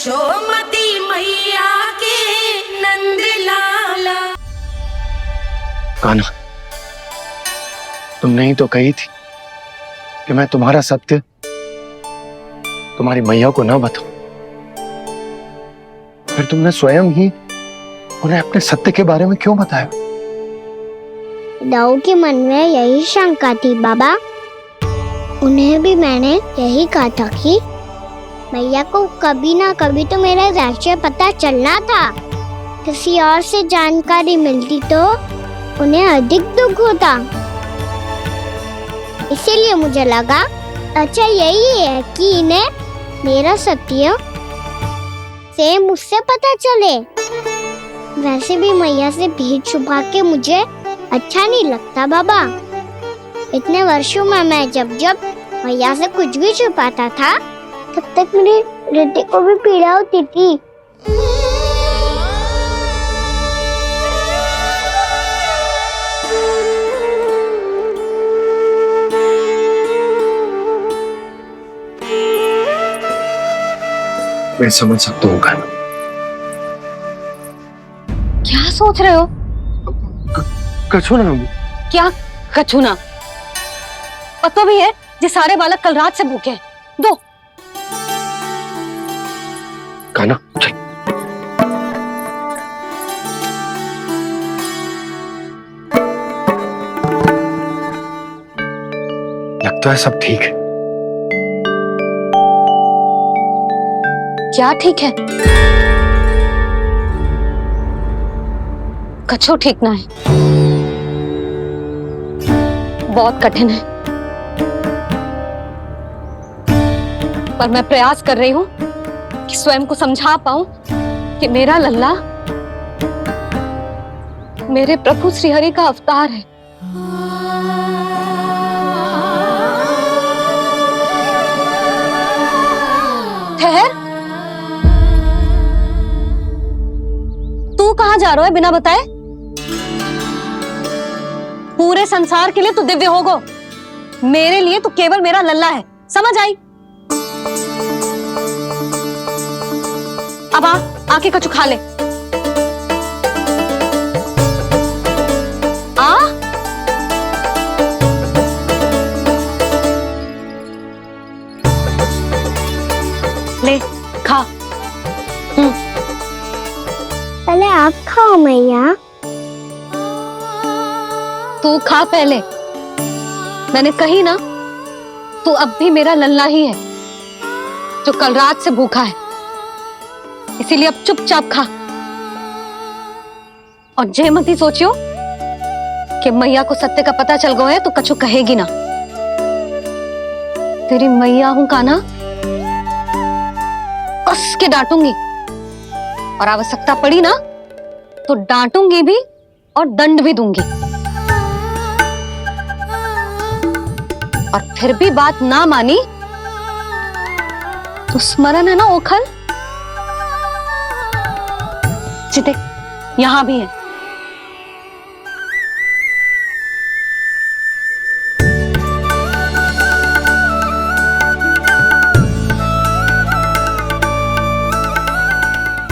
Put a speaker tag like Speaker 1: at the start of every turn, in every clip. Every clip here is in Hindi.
Speaker 1: यशोमती मैया के नंद लाला।
Speaker 2: कान्हा, तुमने ही तो कही थी कि मैं तुम्हारा सत्य तुम्हारी मैया को ना बताऊं। फिर तुमने स्वयं ही उन्हें अपने सत्य के बारे में क्यों बताया?
Speaker 3: दाऊ के मन में यही शंका थी बाबा। उन्हें भी मैंने यही कहा था कि मैया को कभी ना कभी तो मेरा रहस्य पता चलना था। किसी और से जानकारी मिलती तो उन्हें अधिक दुख होता। इसीलिए मुझे लगा अच्छा यही है कि इन्हें मेरा सत्य से मुझसे पता चले। वैसे भी मैया से भेद छुपा के मुझे अच्छा नहीं लगता बाबा। इतने वर्षों में मैं जब जब मैया से कुछ भी छुपाता था तब तक मेरे हृदय को भी पीड़ा होती थी।
Speaker 2: मैं समझ सकता हूँ कान्हा।
Speaker 4: क्या सोच रहे हो?
Speaker 2: कछु ना।
Speaker 4: क्या कछु ना? पता भी है ये सारे बालक कल रात से भूखे हैं। दो।
Speaker 2: कान्हा चल। लगता है सब ठीक है।
Speaker 4: क्या ठीक है? कछु ठीक ना है। बहुत कठिन है, पर मैं प्रयास कर रही हूं कि स्वयं को समझा पाऊं कि मेरा लल्ला मेरे प्रभु श्रीहरि का अवतार है। ठहर, तू कहां जा रहा है बिना बताए? पूरे संसार के लिए तू दिव्य होगो, मेरे लिए तू केवल मेरा लल्ला है। समझ आई? अब आके कछु खा ले। आ ले खा।
Speaker 3: पहले आप खाओ मैया।
Speaker 4: तू खा पहले। मैंने कही ना, तू अब भी मेरा लल्ला ही है जो कल रात से भूखा है। इसीलिए अब चुपचाप खा। और जय मत ही सोचियो कि मैया को सत्य का पता चल गया है तो कछु कहेगी ना। तेरी मैया हूं कान्हा, कस के डांटूंगी और आवश्यकता पड़ी ना तो डांटूंगी भी और दंड भी दूंगी। और फिर भी बात ना मानी तो स्मरण है ना ओखल? देख, यहां भी है।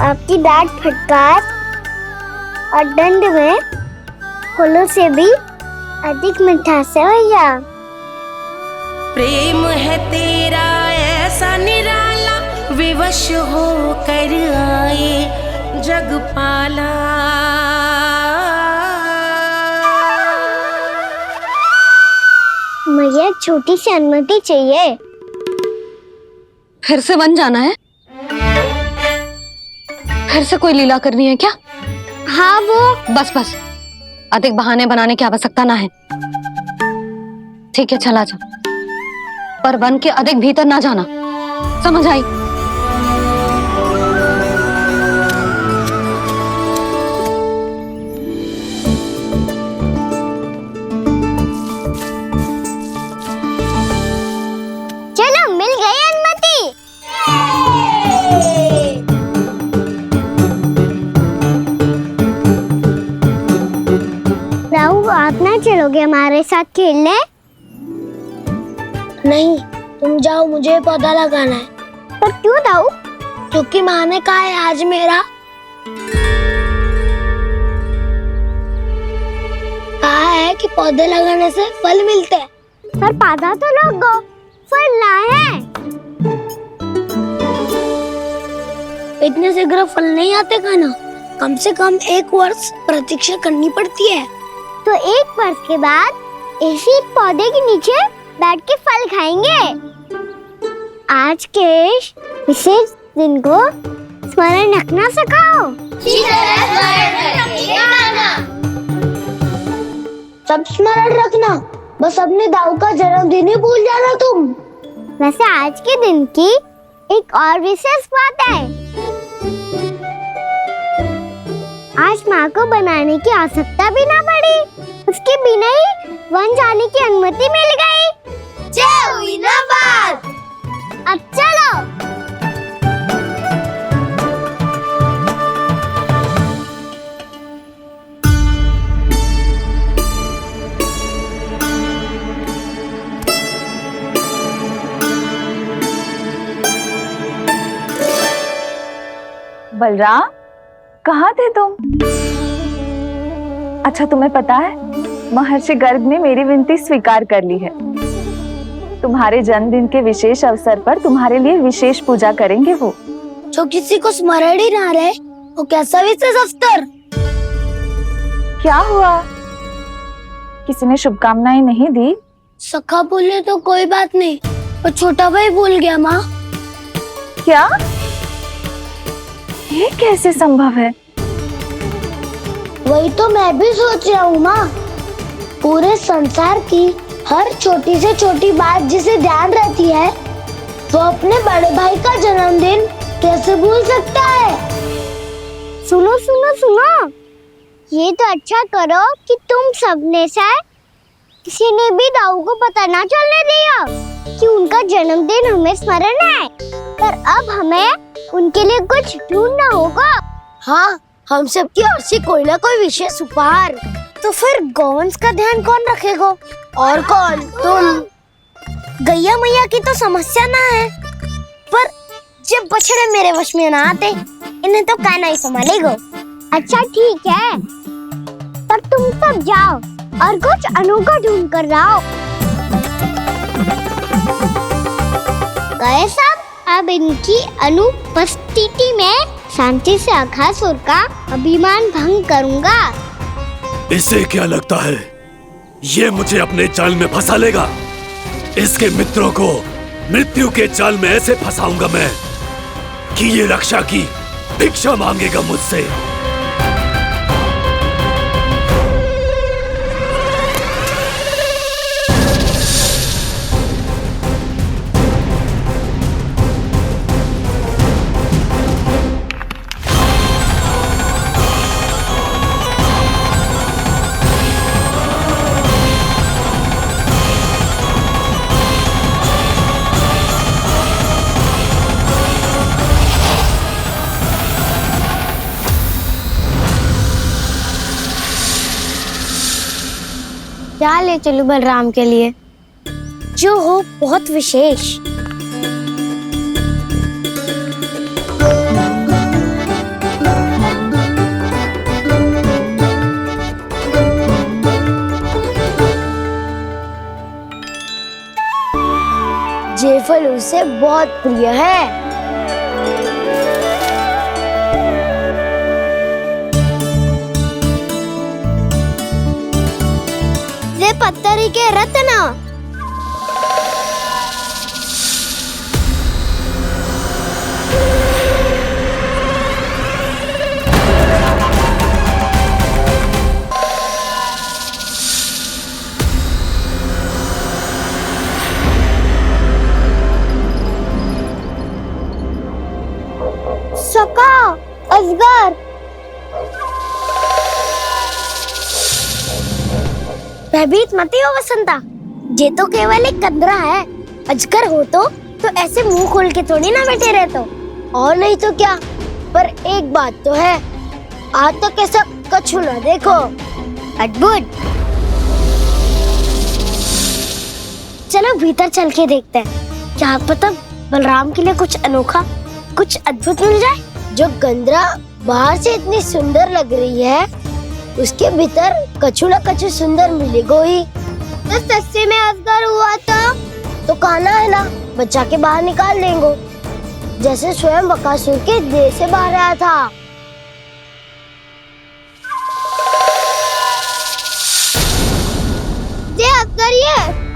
Speaker 3: आपकी डांट फटकार और दंड में फूलों से भी अधिक मिठास है भैया।
Speaker 1: प्रेम है तेरा ऐसा निराला, विवश हो कर आए जगपाला।
Speaker 3: मैया छोटी सी अनुमति चाहिए।
Speaker 4: फिर से वन जाना है? फिर से कोई लीला करनी है क्या?
Speaker 3: हाँ वो
Speaker 4: बस बस, अधिक बहाने बनाने की आवश्यकता ना है। ठीक है चला जा, पर वन के अधिक भीतर ना जाना। समझ आई?
Speaker 3: चलो मिल गई अनुमति। राहु आप ना चलोगे हमारे साथ खेलने? नहीं, तुम जाओ, मुझे पौधा लगाना है। पर क्यों दाऊ? क्योंकि माँ ने कहा है आज मेरा कहा है कि पौधे लगाने से फल मिलते हैं। पर पौधा तो लगो, फल ना है। इतने शीघ्र फल नहीं आते खाना, कम से कम 1 वर्ष प्रतीक्षा करनी पड़ती है। तो 1 वर्ष के बाद इसी पौधे के नीचे बैठ के फल खाएंगे। आज के विशेष दिन को स्मरण रखना सिखाओ। सब स्मरण रखना, बस अपने दाऊ का जन्मदिन ही भूल जाना तुम। वैसे आज के दिन की एक और विशेष बात है। आज माँ को बनाने की आवश्यकता भी ना पड़ी, उसके बिना ही वन जाने की अनुमति मिल गई। जय हुई ना बात। अब चलो।
Speaker 5: बलराम, कहाँ थे तुम? अच्छा, तुम्हें पता है महर्षि गर्ग ने मेरी विनती स्वीकार कर ली है। तुम्हारे जन्मदिन के विशेष अवसर पर तुम्हारे लिए विशेष पूजा करेंगे वो।
Speaker 3: जो किसी को स्मरण ही ना रहे, वो कैसा विशेष अवसर?
Speaker 5: क्या हुआ? किसी ने शुभकामनाएं नहीं दी?
Speaker 3: सखा बोले तो कोई बात नहीं, पर छोटा भाई भूल गया माँ।
Speaker 5: क्या? ये कैसे संभव है?
Speaker 3: वही तो मैं भी सोच रहा हूँ माँ। पूरे संसार की हर छोटी से छोटी बात जिसे ध्यान रहती है, वो अपने बड़े भाई का जन्मदिन कैसे भूल सकता है? सुनो सुनो सुनो, ये तो अच्छा करो कि तुम सबने से किसी ने भी दाऊ को पता ना चलने दिया कि उनका जन्मदिन हमें स्मरण है। पर अब हमें उनके लिए कुछ ढूंढना होगा। हाँ, हम सबकी ओर से कोई ना कोई विशेष उपहार। तो फिर गौवंश का ध्यान कौन रखेगा? और कौन? तुम। गैया मैया की तो समस्या ना है, पर जब बछड़े मेरे वश में ना आते, इन्हें तो कान्हा ही संभालेगा। अच्छा ठीक है, तब तुम सब जाओ और कुछ अनोखा ढूंढ कर लाओ। गए सब? अब इनकी अनुपस्थिति में शांति से अघासुर का अभिमान भंग करूंगा।
Speaker 6: इसे क्या लगता है ये मुझे अपने जाल में फंसा लेगा? इसके मित्रों को मृत्यु के जाल में ऐसे फंसाऊंगा मैं कि ये रक्षा की भिक्षा मांगेगा मुझसे।
Speaker 3: क्या ले चलूं बलराम के लिए जो हो बहुत विशेष? ये फल उसे बहुत प्रिय है। पत्थरी के रत्न। सका, अजगर। भयभीत मत हो वसंता, ये तो केवल एक कंदरा है। अजगर हो तो ऐसे मुंह खोल के थोड़ी ना बैठे रहते हो। और नहीं तो क्या, पर एक बात तो है, आज तक ऐसा कछु ना देखो। अद्भुत। चलो भीतर चल के देखते हैं, क्या पता बलराम के लिए कुछ अनोखा, कुछ अद्भुत मिल जाए। जो गंदरा बाहर से इतनी सुंदर लग रही है, उसके भीतर कछु न कछु सुंदर मिलेगा ही। तो सस्ते में अजगर हुआ तो कहना है ना, बच्चा के बाहर निकाल देंगे, जैसे स्वयं बकासुर के देह से बाहर आया था।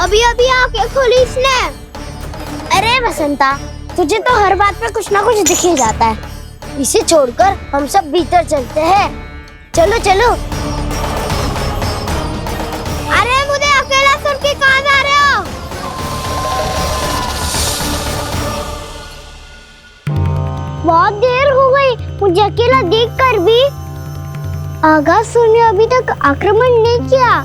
Speaker 3: अभी अभी आंखें खोली इसने। अरे बसंता, तुझे तो हर बात पे कुछ ना कुछ दिख ही जाता है। इसे छोड़कर हम सब भीतर चलते हैं। चलो चलो। अरे मुझे अकेला सुन के कहाँ जा रहे हो? बहुत देर हो गई मुझे अकेला देखकर भी। आगासुर ने अभी तक आक्रमण नहीं किया।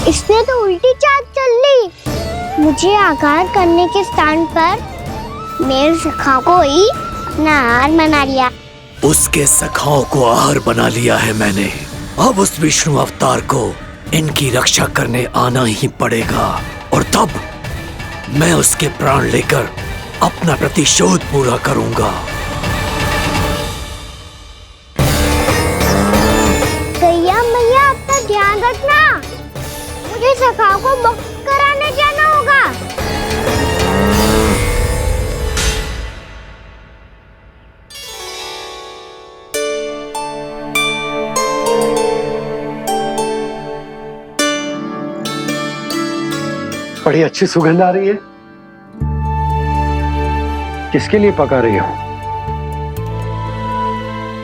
Speaker 3: इसने तो उल्टी चाल चल ली। मुझे आघात करने के स्थान पर मेरे सखा को ही अपना आहार बना लिया।
Speaker 6: उसके सखाओं को आहार बना लिया है मैंने। अब उस विष्णु अवतार को इनकी रक्षा करने आना ही पड़ेगा, और तब मैं उसके प्राण लेकर अपना प्रतिशोध पूरा करूंगा।
Speaker 3: गैया मैया, अपना ध्यान रखना। मुझे सखा को मुक्त कराने जाना होगा।
Speaker 2: बड़ी अच्छी सुगंध आ रही है। किसके लिए पका रही हो?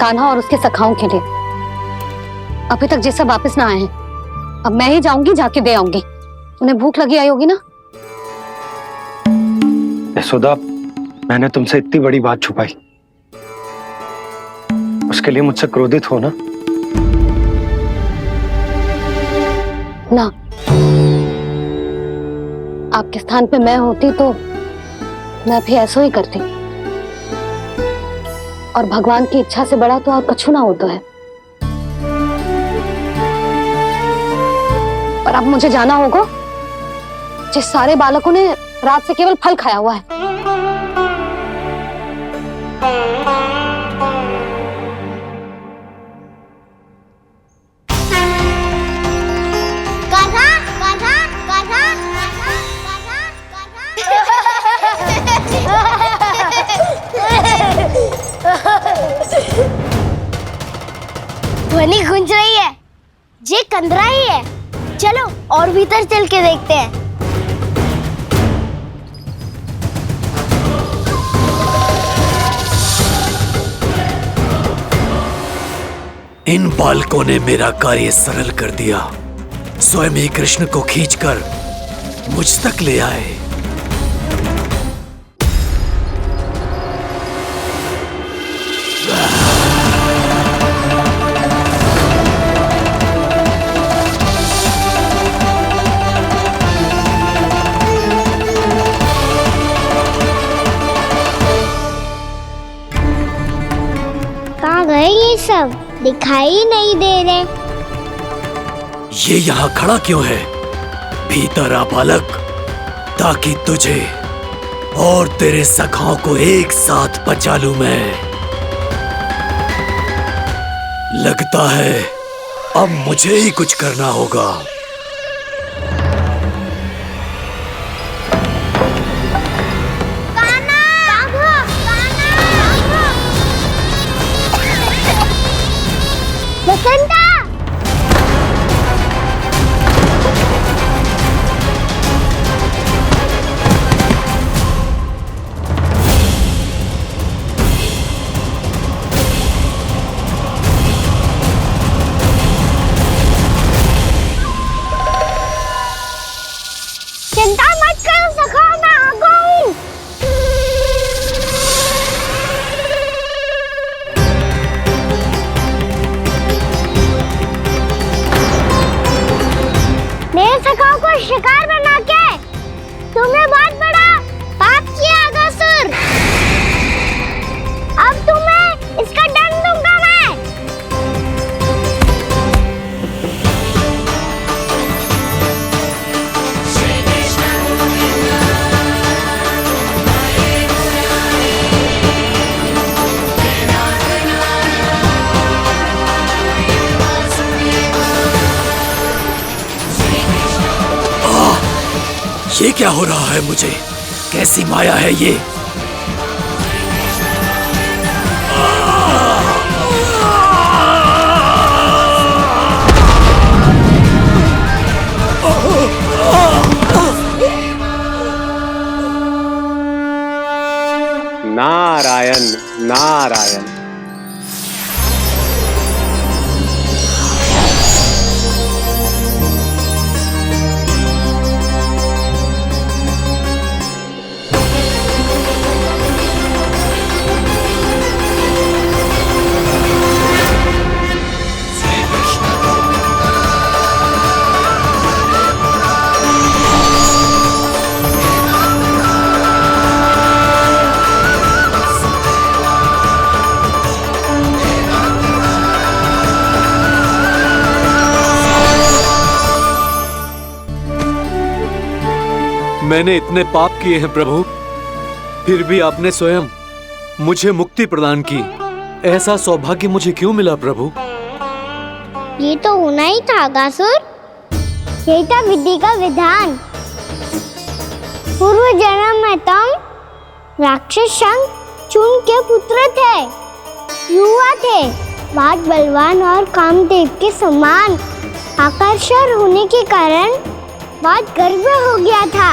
Speaker 4: कान्हा और उसके सखाओं के लिए। अभी तक जैसा वापस ना आए हैं, अब मैं ही जाऊंगी, जाके दे आऊंगी। उन्हें भूख लगी आई होगी ना।
Speaker 2: यशोदा, मैंने तुमसे इतनी बड़ी बात छुपाई, उसके लिए मुझसे क्रोधित हो ना?
Speaker 4: ना, आपके स्थान पे मैं होती तो मैं भी ऐसा ही करती। और भगवान की इच्छा से बड़ा तो और कछु ना होता है। पर अब मुझे जाना होगा। जिस सारे बालकों ने रात से केवल फल खाया हुआ है।
Speaker 3: ध्वनि गूंज रही है। ये कंदरा ही है। चलो और भीतर चल के देखते हैं।
Speaker 6: इन बालकों ने मेरा कार्य सरल कर दिया। स्वयं ही कृष्ण को खींचकर मुझ तक ले आए।
Speaker 3: कहाँ गए ये सब? दिखाई नहीं दे रहे।
Speaker 6: ये यहाँ खड़ा क्यों है? भीतर आ बालक, ताकि तुझे और तेरे सखाओं को एक साथ बचा लूं मैं। लगता है अब मुझे ही कुछ करना होगा।
Speaker 3: बसंता! चिंता मत करो सखा, मैं आ गई। मेरे सखाओं को को शिकार बना के तुमने बहुत बड़ा पाप किया अगासुर। अब तुम्हें इसका दंड दूंगा मैं।
Speaker 6: ये क्या हो रहा है मुझे? कैसी माया है ये?
Speaker 2: नारायण नारायण।
Speaker 6: मैंने इतने पाप किए हैं प्रभु, फिर भी आपने स्वयं मुझे मुक्ति प्रदान की। ऐसा सौभाग्य मुझे क्यों मिला प्रभु?
Speaker 3: ये तो होना ही था अगासुर। यही था विधि का विधान। पूर्व जन्म में तुम राक्षस शंखचूड़ के पुत्र थे, युवा थे, बहुत बलवान और कामदेव के समान आकर्षण होने के कारण बहुत गर्व हो गया था।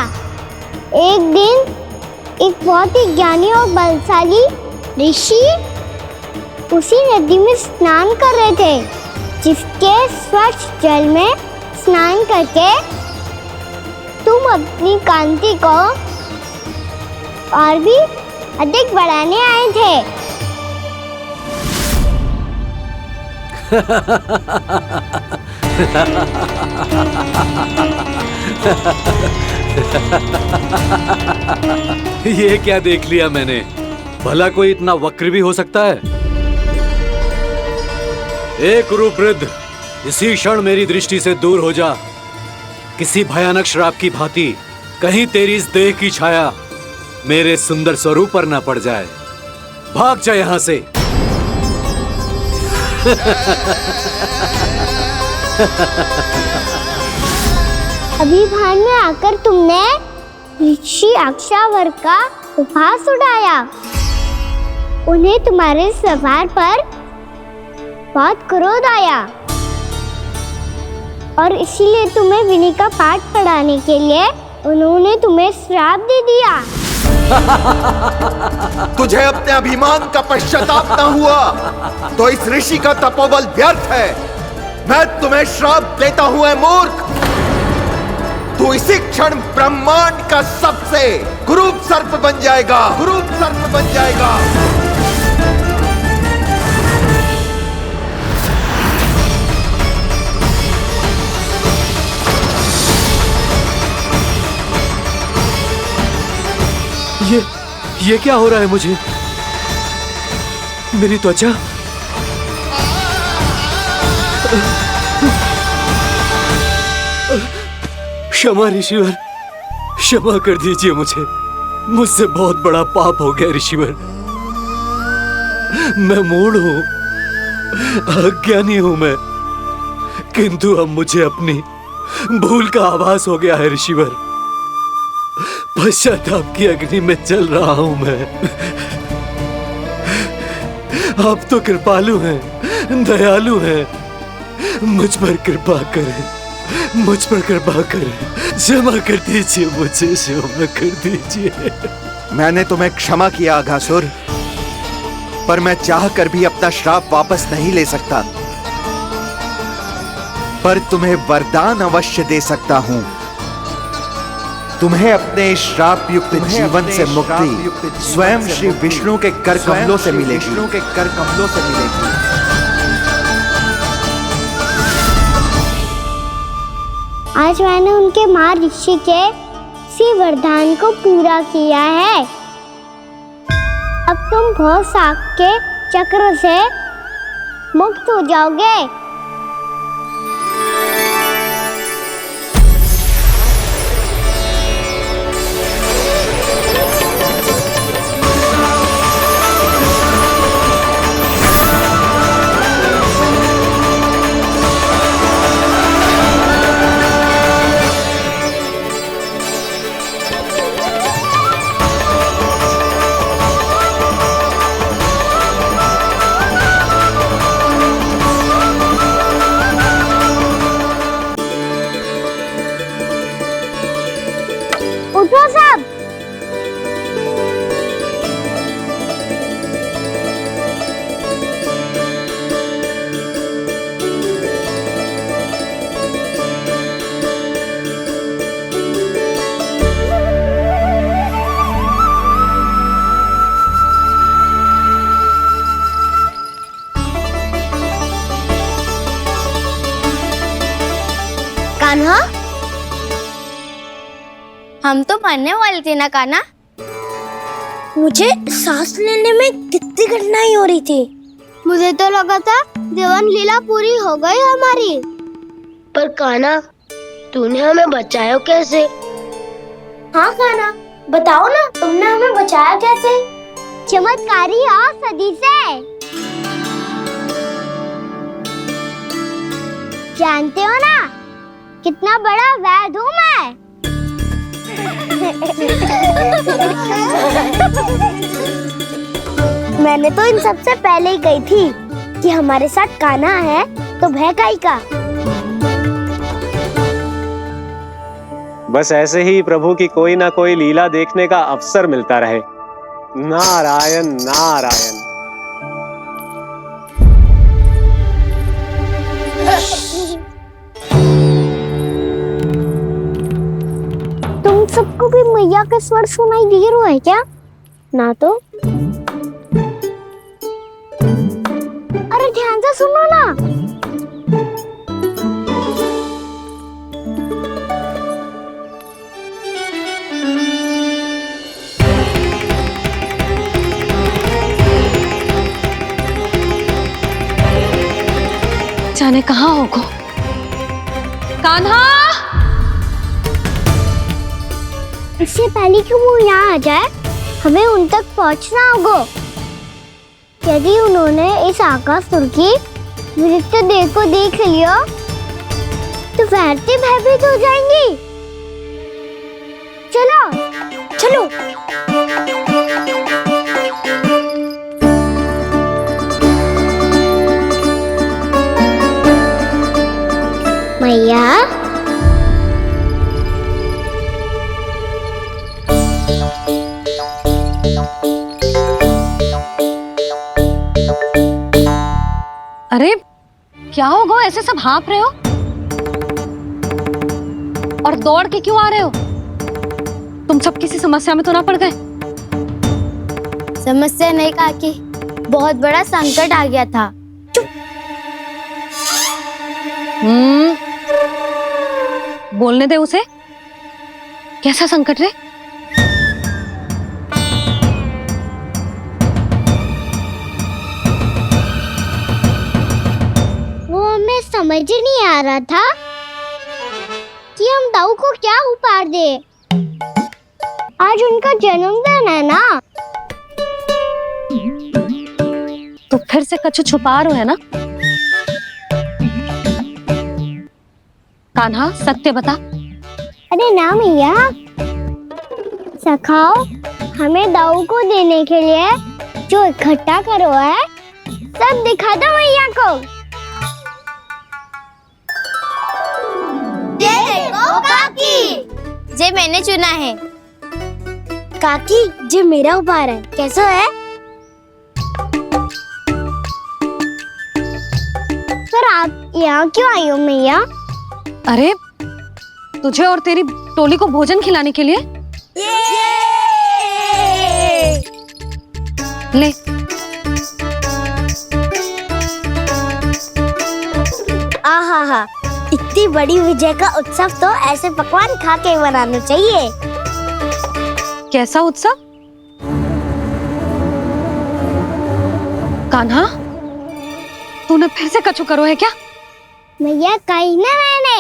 Speaker 3: एक दिन एक बहुत ही ज्ञानी और बलशाली ऋषि उसी नदी में स्नान कर रहे थे, जिसके स्वच्छ जल में स्नान करके तुम अपनी कांति को और भी अधिक बढ़ाने आए थे।
Speaker 6: ये क्या देख लिया मैंने? भला कोई इतना वक्र भी हो सकता है? एक रूपवृद्ध, इसी क्षण मेरी दृष्टि से दूर हो जा। किसी भयानक श्राप की भांति कहीं तेरी इस देह की छाया मेरे सुंदर स्वरूप पर न पड़ जाए। भाग जा यहां से।
Speaker 3: अभी भान में आकर तुमने ऋषि अक्षावर का उपहास उड़ाया। उन्हें तुम्हारे सवार पर बहुत क्रोध आया और इसीलिए तुम्हें विनय का पाठ पढ़ाने के लिए उन्होंने तुम्हें श्राप दे दिया।
Speaker 7: तुझे अपने अभिमान का पश्चाताप न हुआ तो इस ऋषि का तपोबल व्यर्थ है। मैं तुम्हें श्राप देता हूं ऐ मूर्ख। तू इसी क्षण ब्रह्मांड का सबसे कुरूप सर्प बन जाएगा, कुरूप सर्प बन जाएगा।
Speaker 6: ये क्या हो रहा है मुझे? मेरी त्वचा क्षमा ऋषिवर, क्षमा कर दीजिए मुझे। मुझसे बहुत बड़ा पाप हो गया ऋषिवर। मैं मूढ़ हूं, अज्ञानी हूं मैं, किंतु अब मुझे अपनी भूल का आभास हो गया है ऋषिवर। पश्चाताप की अग्नि में जल रहा हूं मैं। आप तो कृपालु हैं, दयालु हैं, मुझ पर कृपा करें, मुझ पर कृपा करें। क्षमा कर दीजिए मुझे, क्षमा कर दीजिए।
Speaker 7: मैंने तुम्हें क्षमा किया अघासुर, पर मैं चाहकर भी अपना श्राप वापस नहीं ले सकता। पर तुम्हें वरदान अवश्य दे सकता हूं। तुम्हें अपने श्राप युक्त जीवन से मुक्ति स्वयं श्री विष्णु के कर कमलों से मिलेगी, विष्णु के कर कमलों से मिलेगी।
Speaker 3: आज मैंने उनके माँ ऋषि के इसी वरदान को पूरा किया है। अब तुम भव साग के चक्र से मुक्त हो जाओगे। उठो सब। कान्हा, हम तो मरने वाले थे ना कान्हा। मुझे सांस लेने में कितनी कठिनाई हो रही थी। मुझे तो लगा था जीवन लीला पूरी हो गई हमारी। पर कान्हा, तूने हमें बचाया कैसे? हाँ कान्हा, बताओ ना, तुमने हमें बचाया कैसे? चमत्कारी औषधि से। जानते हो ना कितना बड़ा वैद्य हूँ मैं। मैंने तो इन सबसे पहले ही कही थी कि हमारे साथ कान्हा है तो भय काई का।
Speaker 8: बस ऐसे ही प्रभु की कोई ना कोई लीला देखने का अवसर मिलता रहे। नारायण नारायण।
Speaker 3: तुम सबको भी मैया का स्वर सुनाई दे रहा है क्या? ना तो। अरे ध्यान से सुनो ना।
Speaker 4: जाने कहाँ होगो। कान्हा,
Speaker 3: इससे पहले कि वो यहाँ आ जाए हमें उन तक पहुँचना होगा। यदि उन्होंने इस आकासुर की नृत्य देह को देख लिया तो वैरती भयभीत हो जाएंगी। चलो चलो। मैया,
Speaker 4: अरे क्या होगा, ऐसे सब हाँफ रहे हो और दौड़ के क्यों आ रहे हो? तुम सब किसी समस्या में तो ना पड़ गए?
Speaker 3: समस्या नहीं काकी, बहुत बड़ा संकट आ गया था।
Speaker 4: बोलने दे उसे। कैसा संकट रे?
Speaker 3: वो हमें समझ ही नहीं आ रहा था कि हम दाऊ को क्या उपहार दे। आज उनका जन्मदिन है ना।
Speaker 4: तो फिर से कुछ छुपा रहे हो है ना? कान्हा, सत्य बता।
Speaker 3: अरे ना मैया, सखाओ हमें दाऊ को देने के लिए जो इकट्ठा करो है सब दिखा दो मैया को। ये देखो काकी, जे मैंने चुना है। काकी, जे मेरा उपहार है, कैसा है? पर आप यहाँ क्यों आई हो मैया?
Speaker 4: अरे तुझे और तेरी टोली को भोजन खिलाने के लिए। ले।
Speaker 3: आहा, इतनी इतनी बड़ी विजय का उत्सव तो ऐसे पकवान खा के मनाना चाहिए।
Speaker 4: कैसा उत्सव? कान्हा, तूने फिर से कछु करो है क्या?
Speaker 3: मैया कही ना मैंने,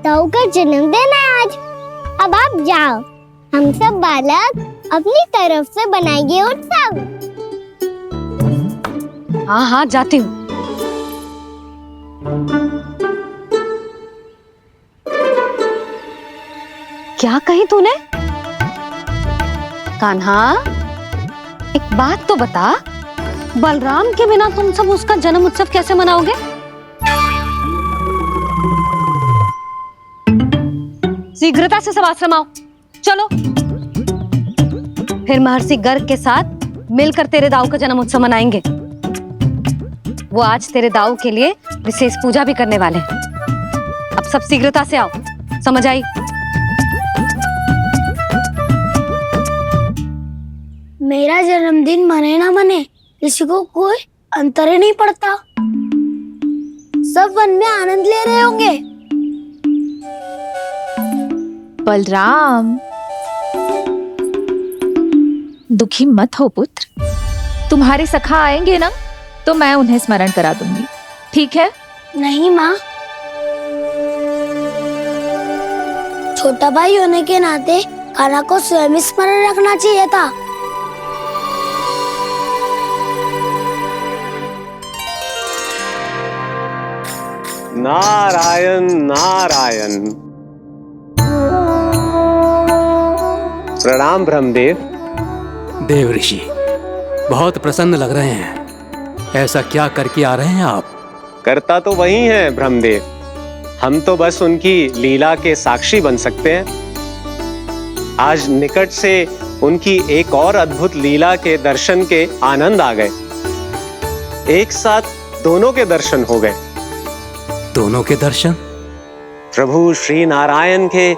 Speaker 3: ताऊ का जन्मदिन है आज। अब आप जाओ, हम सब बालक अपनी तरफ से बनाएंगे उत्सव।
Speaker 4: हाँ हाँ, जाती हूँ। क्या कही तूने? कान्हा, एक बात तो बता, बलराम के बिना तुम सब उसका जन्म उत्सव कैसे मनाओगे? शीघ्रता से सब आश्रम आओ, चलो। फिर महर्षि गर्ग के साथ मिलकर तेरे दाऊ का जन्म उत्सव मनाएंगे। वो आज तेरे दाऊ के लिए विशेष पूजा भी करने वाले हैं। अब सब शीघ्रता से आओ, समझ आई?
Speaker 3: मेरा जन्मदिन मने ना मने, किसी को कोई अंतर ही नहीं पड़ता। सब वन में आनंद ले रहे होंगे।
Speaker 9: बलराम, दुखी मत हो पुत्र। तुम्हारे सखा आएंगे ना, तो मैं उन्हें स्मरण करा दूंगी, ठीक है?
Speaker 3: नहीं माँ, छोटा भाई होने के नाते कान्हा को स्वयं स्मरण रखना चाहिए था।
Speaker 8: नारायण नारायण। प्रणाम ब्रह्मदेव।
Speaker 10: देव ऋषि, बहुत प्रसन्न लग रहे हैं। ऐसा क्या करके आ रहे हैं आप?
Speaker 8: करता तो वही है ब्रह्मदेव, हम तो बस उनकी लीला के साक्षी बन सकते हैं। आज निकट से उनकी एक और अद्भुत लीला के दर्शन के आनंद आ गए। एक साथ दोनों के दर्शन हो गए।
Speaker 10: दोनों के दर्शन?
Speaker 8: प्रभु श्री नारायण के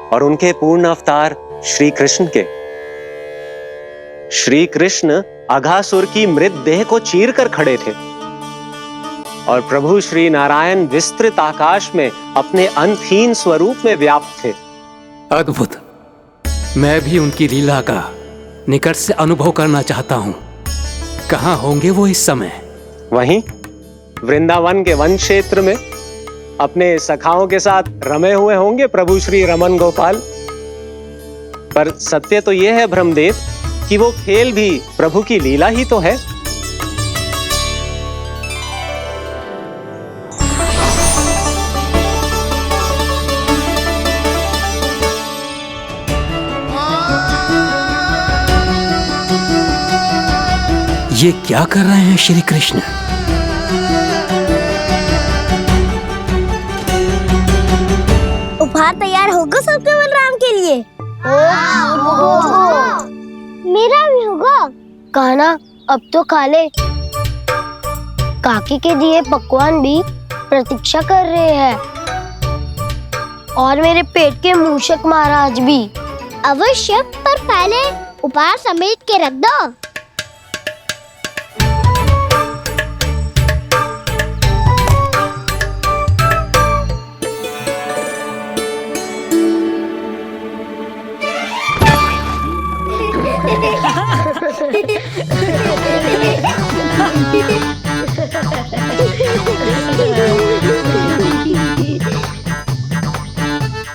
Speaker 8: और उनके पूर्ण अवतार श्री कृष्ण के। श्री कृष्ण अघासुर की मृत देह को चीर कर खड़े थे और प्रभु श्री नारायण विस्तृत आकाश में अपने अंतहीन स्वरूप में व्याप्त थे।
Speaker 10: अद्भुत। मैं भी उनकी लीला का निकट से अनुभव करना चाहता हूँ। कहाँ होंगे वो इस समय?
Speaker 8: वहीं वृंदावन के वन क्षेत्र में अपने सखाओं के साथ रमे हुए होंगे प्रभु श्री रमन गोपाल। पर सत्य तो यह है ब्रह्मदेव कि वो खेल भी प्रभु की लीला ही तो है।
Speaker 10: ये क्या कर रहे हैं श्री कृष्ण?
Speaker 3: उपहार तैयार होगा सबके बलराम के लिए? मेरा भी होगा। कान्हा, अब तो खा ले। काकी के दिए पकवान भी प्रतीक्षा कर रहे हैं और मेरे पेट के मूषक महाराज भी। अवश्य, पर पहले उपहार समेट के रख दो।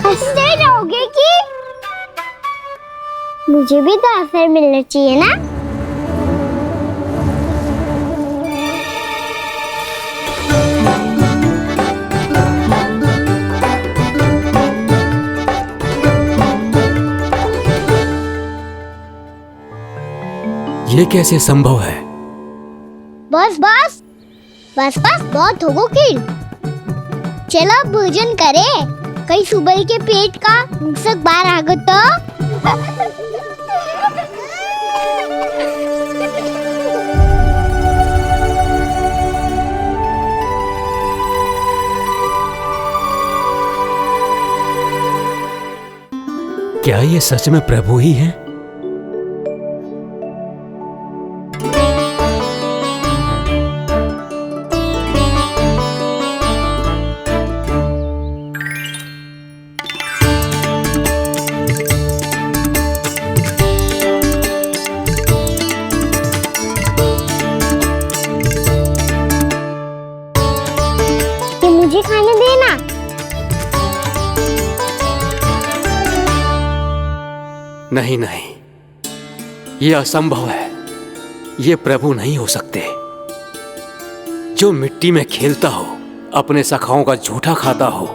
Speaker 3: हंसते रहोगे कि? मुझे भी तो अवसर मिलना चाहिए ना।
Speaker 10: ये कैसे संभव है?
Speaker 3: बस बस बस बस, बहुत हो गई। चलो भोजन करे, कहीं सुबह के पेट का मूषक बाहर आ गया तो।
Speaker 10: क्या ये सच में प्रभु ही हैं? नहीं नहीं, ये असंभव है। ये प्रभु नहीं हो सकते। जो मिट्टी में खेलता हो, अपने सखाओं का झूठा खाता हो,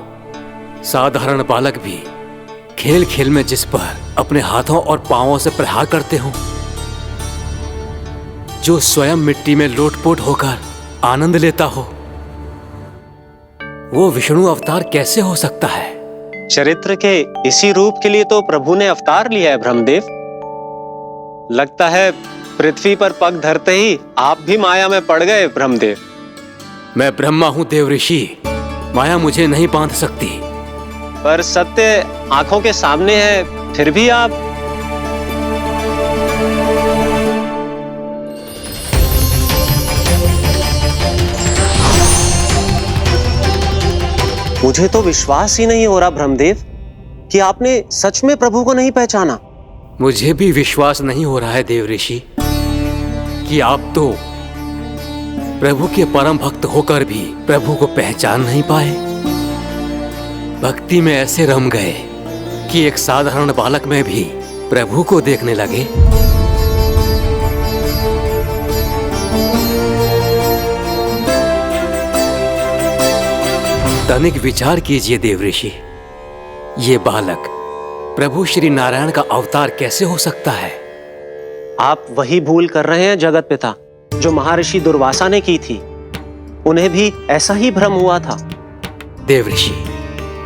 Speaker 10: साधारण बालक भी खेल खेल में जिस पर अपने हाथों और पांवों से प्रहार करते हो, जो स्वयं मिट्टी में लोटपोट होकर आनंद लेता हो, वो विष्णु अवतार कैसे हो सकता है?
Speaker 8: चरित्र के इसी रूप के लिए तो प्रभु ने अवतार लिया है ब्रह्मदेव। लगता है पृथ्वी पर पग धरते ही आप भी माया में पड़ गए ब्रह्मदेव।
Speaker 10: मैं ब्रह्मा हूं देव ऋषि, माया मुझे नहीं बांध सकती।
Speaker 8: पर सत्य आंखों के सामने है, फिर भी आप। मुझे तो विश्वास ही नहीं हो रहा ब्रह्मदेव कि आपने सच में प्रभु को नहीं पहचाना।
Speaker 10: मुझे भी विश्वास नहीं हो रहा है देव ऋषि कि आप तो प्रभु के परम भक्त होकर भी प्रभु को पहचान नहीं पाए। भक्ति में ऐसे रम गए कि एक साधारण बालक में भी प्रभु को देखने लगे। तनिक विचार कीजिए देव ऋषि, ये बालक प्रभु श्री नारायण का अवतार कैसे हो सकता है?
Speaker 8: आप वही भूल कर रहे हैं जगत पिता, जो महर्षि दुर्वासा ने की थी। उन्हें भी ऐसा ही भ्रम हुआ था।
Speaker 10: देव ऋषि,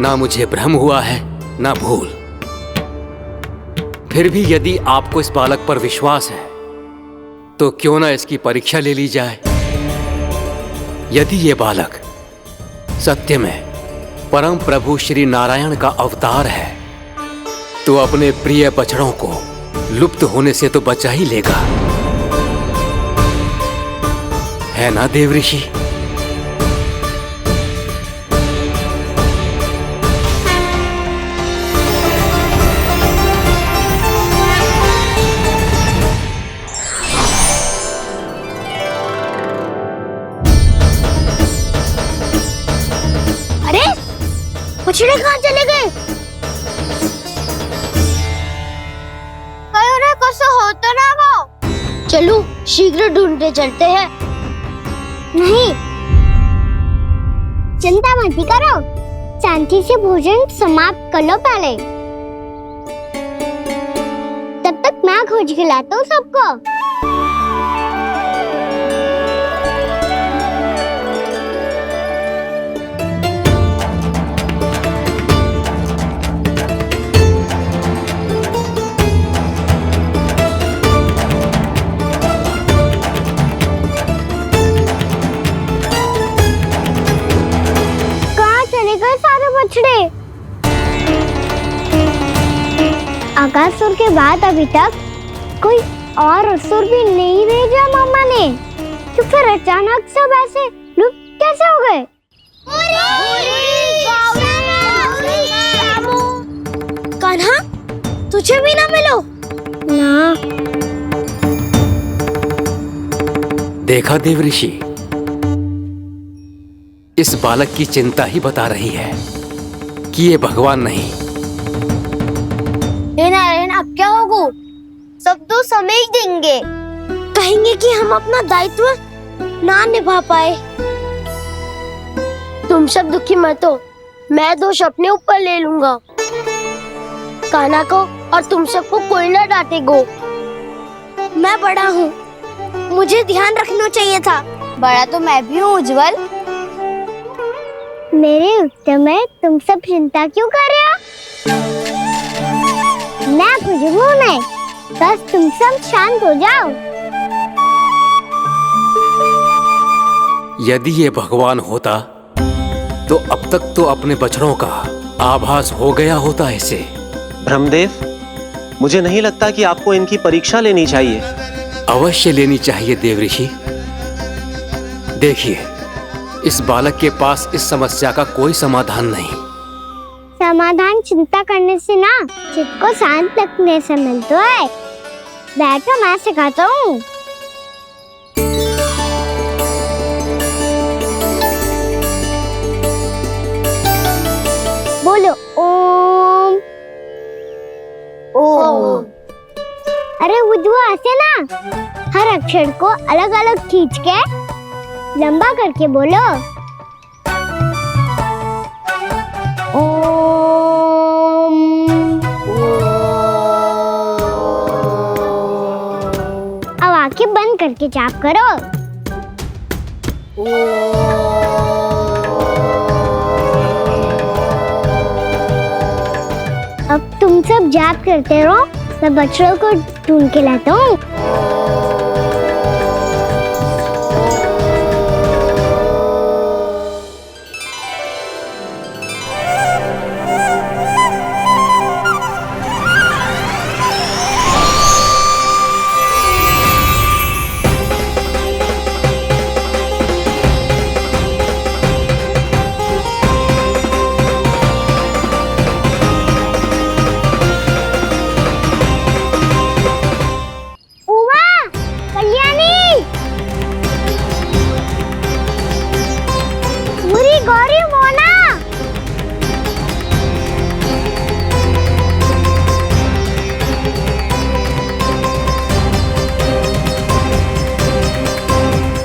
Speaker 10: ना मुझे भ्रम हुआ है ना भूल। फिर भी यदि आपको इस बालक पर विश्वास है तो क्यों ना इसकी परीक्षा ले ली जाए। यदि ये बालक सत्य में परम प्रभु श्री नारायण का अवतार है तो अपने प्रिय बछड़ों को लुप्त होने से तो बचा ही लेगा, है ना देव ऋषि?
Speaker 3: अरे बछड़े कहाँ चले गए? हो तो ना वो। चलो शीघ्र ढूंढते चलते हैं। नहीं, चिंता मत करो, शांति से भोजन समाप्त कर लो पहले। तब तक मैं खोज के लाता हूँ सबको। आकासुर के बाद अभी तक कोई और असुर भी नहीं भेजा मामा ने, तो फिर अचानक सब ऐसे लुप्त कैसे हो गए? कान्हा, तुझे भी ना मिलो ना।
Speaker 10: देखा देव ऋषि, इस बालक की चिंता ही बता रही है कि ये भगवान नहीं।
Speaker 3: नारायण, अब क्या होगा? सब तो समझ देंगे, कहेंगे कि हम अपना दायित्व ना निभा पाए। तुम सब दुखी मत हो, मैं दोष अपने ऊपर ले लूंगा। कान्हा को और तुम सबको कोई ना डांटेगो। मैं बड़ा हूँ, मुझे ध्यान रखना चाहिए था। बड़ा तो मैं भी हूँ उज्जवल। मेरे उत्तर में तुम सब चिंता क्यों कर रहे हो? मैं बुझूंगा नहीं, बस तुम सब शांत हो जाओ।
Speaker 10: यदि ये भगवान होता तो अब तक तो अपने बछड़ों का आभास हो गया होता इसे।
Speaker 8: ब्रह्मदेव, मुझे नहीं लगता कि आपको इनकी परीक्षा लेनी चाहिए।
Speaker 10: अवश्य लेनी चाहिए देव ऋषि। देखिए, इस बालक के पास इस समस्या का कोई समाधान नहीं।
Speaker 3: समाधान चिंता करने से ना, चित्त को शांत रखने से मिलता है। बैठो, मैं सिखाता हूँ। बोलो ओम। ओम अरे उद्वा ऐसे ना हर अक्षर को अलग अलग खींच के लंबा करके बोलो। ओम। अब आंखें बंद करके जाप करो। अब तुम सब जाप करते रहो, मैं बच्चों को ढूंढ के लाता हूँ।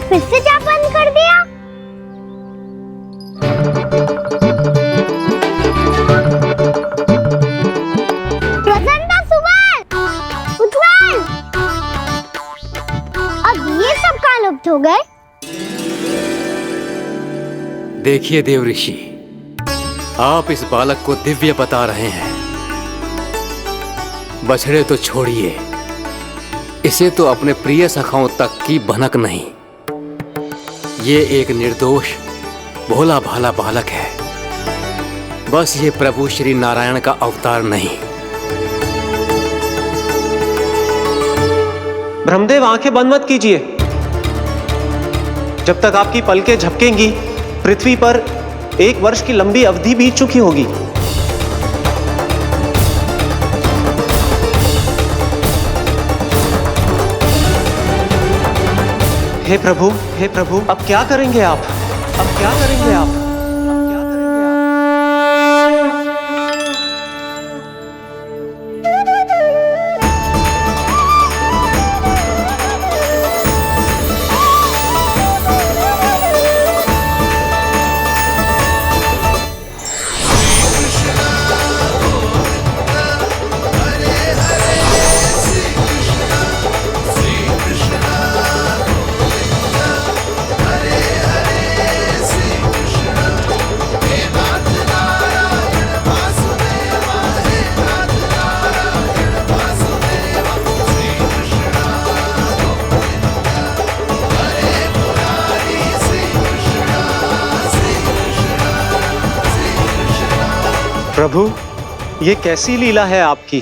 Speaker 3: फिर से जाप बंद कर दिया। प्रसन्ना, सुमन, उत्पल, अब ये सब कहाँ लुप्त हो गए?
Speaker 10: देखिए देव ऋषि, आप इस बालक को दिव्य बता रहे हैं। बछड़े तो छोड़िए, इसे तो अपने प्रिय सखाओं तक की भनक नहीं। ये एक निर्दोष भोला भाला बालक है, बस ये प्रभु श्री नारायण का अवतार नहीं।
Speaker 8: ब्रह्मदेव, आंखें बंद मत कीजिए। जब तक आपकी पलकें झपकेंगी, पृथ्वी पर 1 वर्ष की लंबी अवधि बीत चुकी होगी। हे प्रभु, अब क्या करेंगे आप? अब क्या करेंगे आप? प्रभु, ये कैसी लीला है आपकी?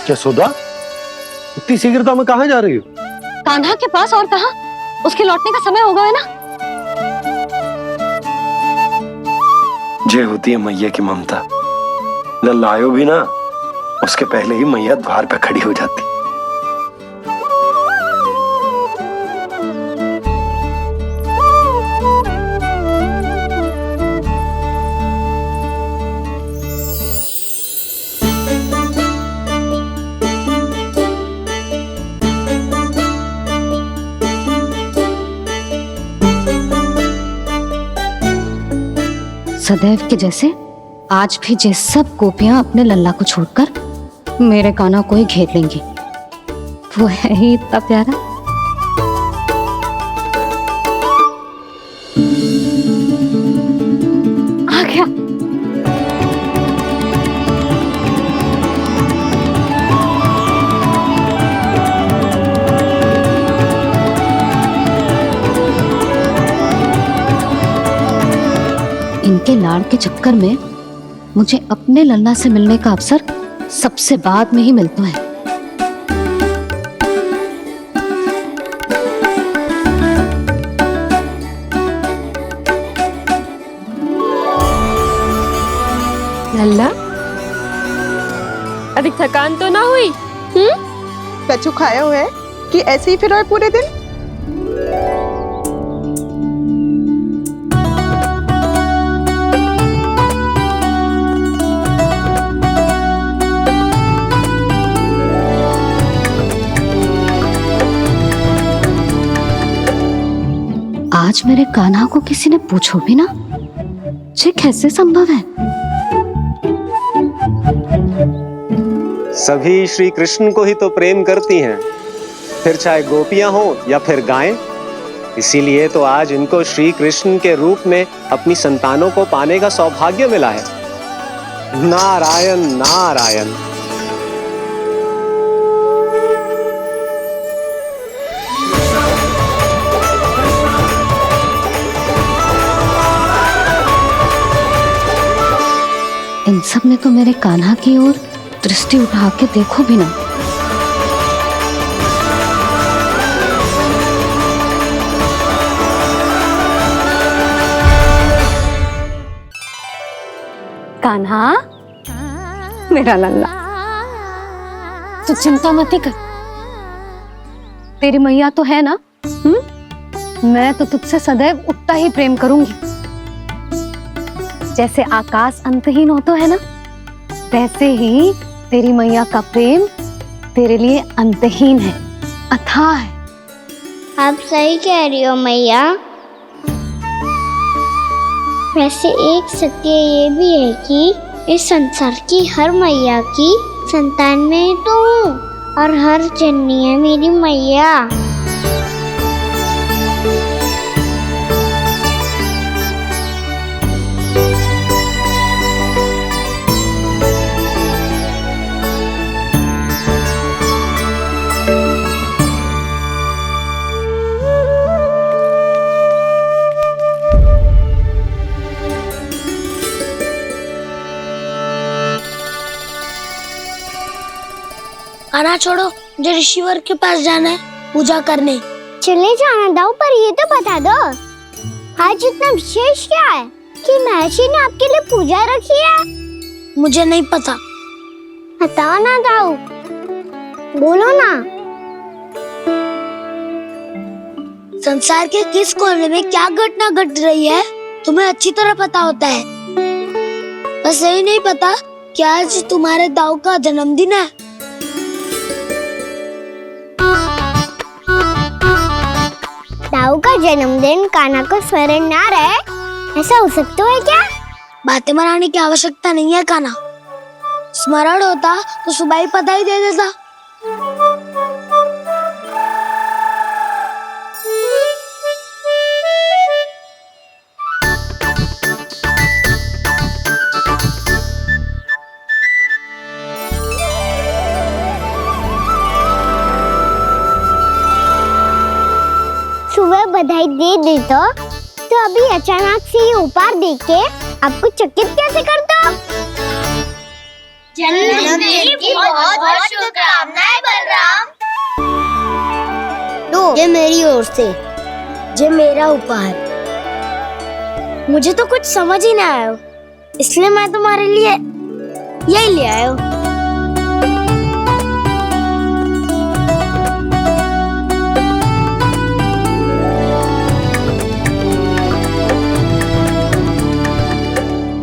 Speaker 2: यशोदा, इतनी शीघ्रता में कहाँ जा रही हो?
Speaker 4: कान्हा के पास, और कहाँ? उसके लौटने का समय होगा है ना।
Speaker 2: जे होती है मैया की ममता, लल्लायो भी ना, उसके पहले ही मैया द्वार पर खड़ी हो जाती।
Speaker 4: सदैव के जैसे आज भी जे सब गोपियां अपने लल्ला को छोड़कर मेरे कान्हा को ही घेर लेंगी। वो है ही इतना प्यारा। आ गया। इनके लाड़ के चक्कर में मुझे अपने लल्ला से मिलने का अवसर सबसे बाद में ही मिलता है।
Speaker 11: लल्ला, अधिक थकान तो ना हुई?
Speaker 12: कछु खाया हुआ है कि ऐसे ही फिर पूरे दिन?
Speaker 4: आज मेरे कान्हा को किसी ने पूछो भी ना, ये कैसे संभव है?
Speaker 8: सभी श्री कृष्ण को ही तो प्रेम करती हैं, फिर चाहे गोपियां हो या फिर गायें। इसीलिए तो आज इनको श्री कृष्ण के रूप में अपनी संतानों को पाने का सौभाग्य मिला है। नारायण नारायण।
Speaker 4: इन सब ने तो मेरे कान्हा की ओर दृष्टि उठा के देखो भी ना। कान्हा, मेरा लल्ला, तू चिंता मत कर। तेरी मैया तो है ना? मैं तो तुझसे सदैव उतना ही प्रेम करूंगी। जैसे आकाश अंतहीन होता है ना, वैसे ही तेरी मैया का प्रेम तेरे लिए अंतहीन है, अथाह है।
Speaker 3: आप सही कह रही हो मैया। वैसे एक सत्य ये भी है कि इस संसार की हर मैया की संतान में तो हूँ, और हर जननी है मेरी मैया।
Speaker 1: खाना छोड़ो, मुझे ऋषिवर के पास जाना है पूजा करने।
Speaker 3: चले जाना दाऊ, पर ये तो बता दो आज इतना विशेष क्या है कि महर्षि ने आपके लिए पूजा रखी है?
Speaker 1: मुझे नहीं पता।
Speaker 3: बताओ ना दाऊ, बोलो ना।
Speaker 1: संसार के किस कोने में क्या घटना घट रही है तुम्हें अच्छी तरह पता होता है। बस यही नहीं पता कि आज तुम्हारे दाऊ का जन्मदिन है।
Speaker 3: दाऊ का जन्मदिन कान्हा को स्मरण ना रहे, ऐसा हो सकता है क्या?
Speaker 1: बातें बनाने की आवश्यकता नहीं है कान्हा। स्मरण होता तो सुबह ही पता ही दे देता।
Speaker 3: सुबह बधाई दे दी तो अभी अचानक से ये उपहार देख के आपको चकित कैसे कर दो?
Speaker 1: जन्मदिन की बहुत शुभकामनाएं बलराम।
Speaker 3: दो, ये मेरी ओर से।
Speaker 1: ये मेरा उपहार। मुझे तो कुछ समझ ही ना आया, इसलिए मैं तुम्हारे लिए यही ले आया हूँ।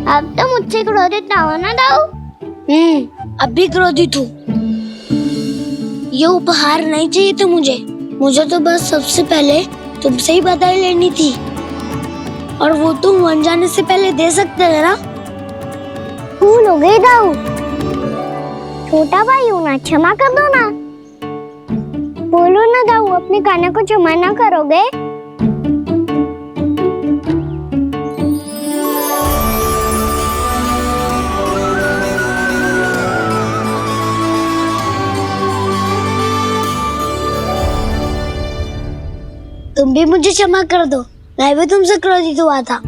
Speaker 3: अब तो मुझसे क्रोधित ना हो ना दाऊ।
Speaker 1: अब भी क्रोधित हूँ। ये उपहार नहीं चाहिए था मुझे तो बस सबसे पहले तुमसे ही बधाई लेनी थी, और वो तुम बन जाने से पहले दे सकते थे ना।
Speaker 3: भूल हो गई दाऊ, छोटा भाई हूँ ना, क्षमा कर दो ना। बोलो ना दाऊ, अपने कान्हा को क्षमा ना करोगे?
Speaker 1: तुम भी मुझे क्षमा कर दो, मैं भी तुमसे क्रोधित हुआ था।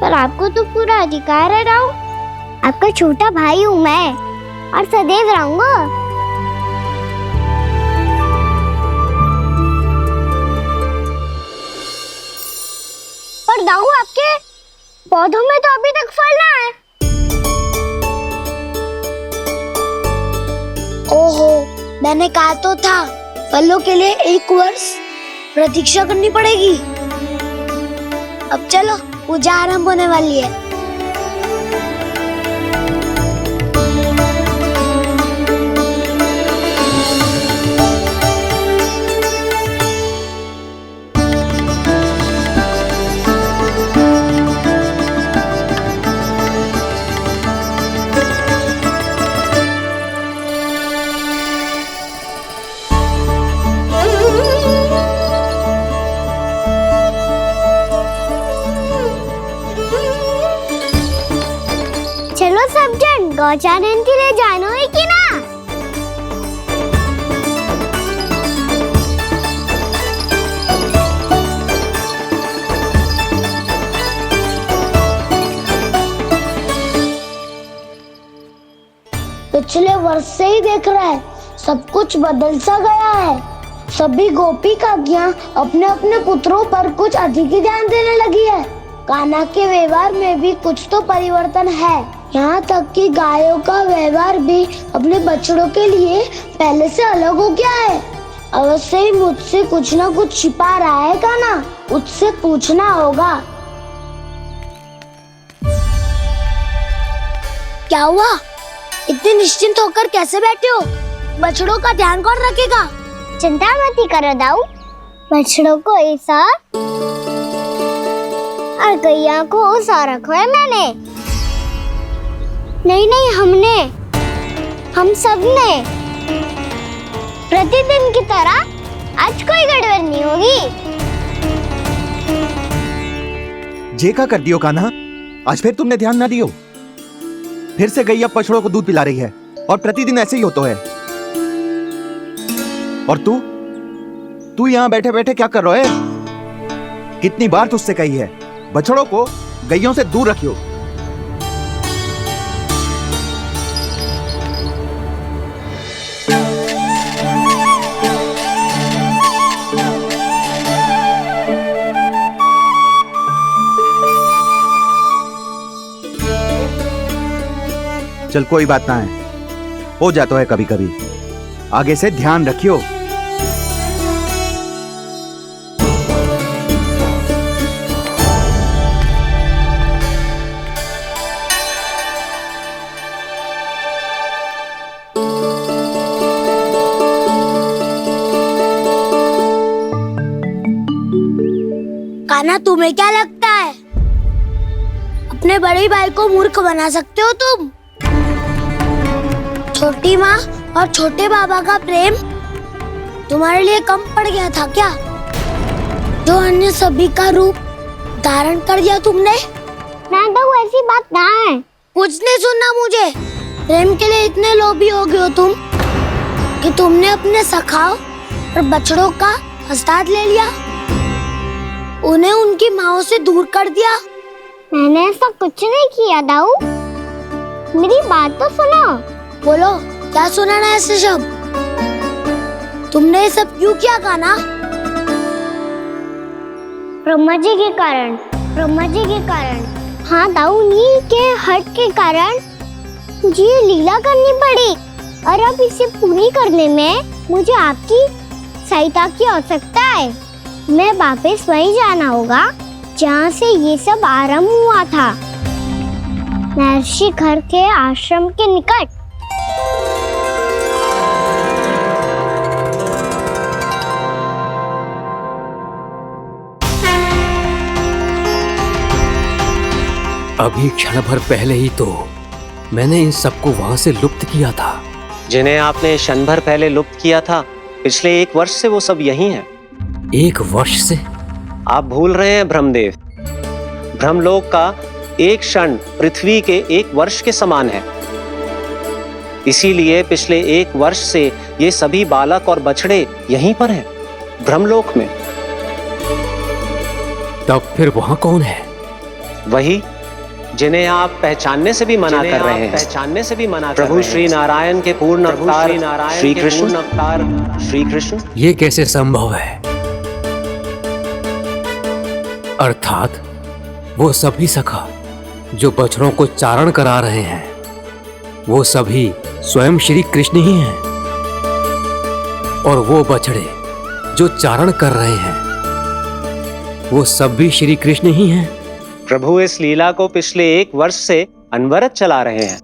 Speaker 3: पर आपको तो पूरा अधिकार है दाऊ, आपका छोटा भाई हूँ मैं, और सदैव रहूंगा। पर दाऊ, आपके पौधों में तो अभी तक फल ना है।
Speaker 1: ओहो, मैंने कहा तो था फलों के लिए 1 वर्ष प्रतीक्षा करनी पड़ेगी। अब चलो, पूजा आरंभ होने वाली है।
Speaker 3: चलो सब जन गौचारण के लिए जानो है कि ना?
Speaker 1: पिछले वर्ष से ही देख रहा है, सब कुछ बदल सा गया है। सभी गोपी काकियां अपने अपने पुत्रों पर कुछ अधिक ही ध्यान देने लगी है। कान्हा के व्यवहार में भी कुछ तो परिवर्तन है। यहाँ तक कि गायों का व्यवहार भी अपने बछड़ों के लिए पहले से अलग हो गया है। अवश्य ही मुझसे कुछ ना कुछ छिपा रहा है कान्हा, उससे पूछना होगा। क्या हुआ? इतने निश्चिंत होकर कैसे बैठे हो? बछड़ों का ध्यान कौन रखेगा?
Speaker 3: चिंता मत करो दाऊ, बछड़ों को ऐसा और गैया को ऐसा रखा है मैंने। नहीं हमने, हम सब ने प्रतिदिन की तरह आज कोई गड़बड़ नहीं होगी।
Speaker 7: जे का कर दियो कान्हा, आज फिर तुमने ध्यान ना दियो। फिर से गैया बछड़ों को दूध पिला रही है और प्रतिदिन ऐसे ही होता है। और तू यहाँ बैठे बैठे क्या कर रहा है? कितनी बार तुझसे कही है बछड़ों को गैयों से दूर रखियो। चल कोई बात ना है, हो जाता है कभी कभी। आगे से ध्यान रखियो।
Speaker 1: कान्हा, तुम्हें क्या लगता है अपने बड़े भाई को मूर्ख बना सकते हो तुम? छोटी माँ और छोटे बाबा का प्रेम तुम्हारे लिए कम पड़ गया था क्या? जो अन्य सभी का रूप धारण कर दिया तुमने?
Speaker 3: ना तो ऐसी बात ना है।
Speaker 1: कुछ नहीं सुनना मुझे। प्रेम के लिए इतने लोभी हो गए हो तुम कि तुमने अपने सखाओं और बछड़ों का हस्ताक्षर ले लिया, उन्हें उनकी माँओं से दूर कर दिया।
Speaker 3: मैंने ऐसा कुछ नहीं किया दाऊ, मेरी बात तो सुनो।
Speaker 1: बोलो, क्या सुनाना है ऐसे शब्द? तुमने ये सब क्यों किया कान्हा?
Speaker 3: ब्रह्मा जी के कारण, ब्रह्मा जी के कारण। हाँ दाऊ, नील के हट के कारण मुझे ये लीला करनी पड़ी और अब इसे पूरी करने में मुझे आपकी सहायता की आवश्यकता है। मैं वापस वहीं जाना होगा जहाँ से ये सब आरंभ हुआ था, महर्षि घर के आश्रम के निकट।
Speaker 10: अभी क्षण भर पहले ही तो मैंने इन सबको वहां से लुप्त किया था।
Speaker 8: जिन्हें आपने क्षण भर पहले लुप्त किया था, पिछले 1 वर्ष से वो सब यही हैं।
Speaker 10: 1 वर्ष से?
Speaker 8: आप भूल रहे हैं ब्रह्मदेव, ब्रह्मलोक का एक क्षण पृथ्वी के 1 वर्ष के समान है। इसीलिए पिछले 1 वर्ष से ये सभी बालक और बछड़े यहीं पर हैं, ब्रह्मलोक में।
Speaker 10: तब फिर वहां कौन है?
Speaker 8: वही जिन्हें आप पहचानने से भी मना कर रहे हैं, पहचानने से भी मना प्रभु श्री नारायण के पूर्ण अवतार श्री कृष्ण।
Speaker 10: ये कैसे संभव है? अर्थात वो सभी सखा जो बछड़ों को चारण करा रहे हैं, वो सभी स्वयं श्री कृष्ण ही हैं, और वो बछड़े जो चारण कर रहे हैं, वो सब भी श्री कृष्ण ही हैं।
Speaker 8: प्रभु इस लीला को पिछले 1 वर्ष से अनवरत चला रहे हैं।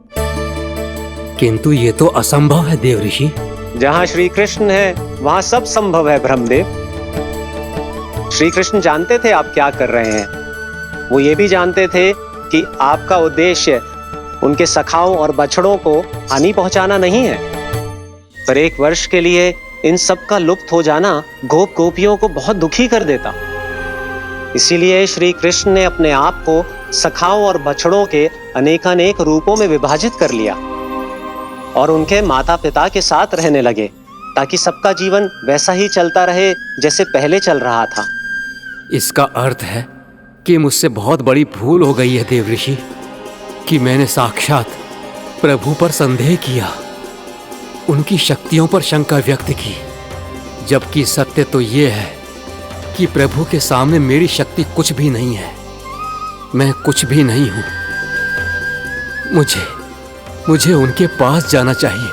Speaker 10: किंतु ये तो असंभव है देव ऋषि।
Speaker 8: जहाँ श्री कृष्ण है वहाँ सब संभव है ब्रह्मदेव। श्री कृष्ण जानते थे आप क्या कर रहे हैं। वो ये भी जानते थे कि आपका उद्देश्य उनके सखाओं और बछड़ों को हानि पहुंचाना नहीं है। पर 1 वर्ष के लिए इन सब का लुप्त हो जाना गोप गोपियों को बहुत दुखी कर देता। इसीलिए श्री कृष्ण ने अपने आप को सखाओं और बछड़ों के अनेकानेक रूपों में विभाजित कर लिया और उनके माता पिता के साथ रहने लगे, ताकि सबका जीवन वैसा ही चलता रहे जैसे पहले चल रहा था।
Speaker 10: इसका अर्थ है कि मुझसे बहुत बड़ी भूल हो गई है देव ऋषि, कि मैंने साक्षात प्रभु पर संदेह किया, उनकी शक्तियों पर शंका व्यक्त की, जबकि सत्य तो ये है कि प्रभु के सामने मेरी शक्ति कुछ भी नहीं है, मैं कुछ भी नहीं हूं। मुझे उनके पास जाना चाहिए,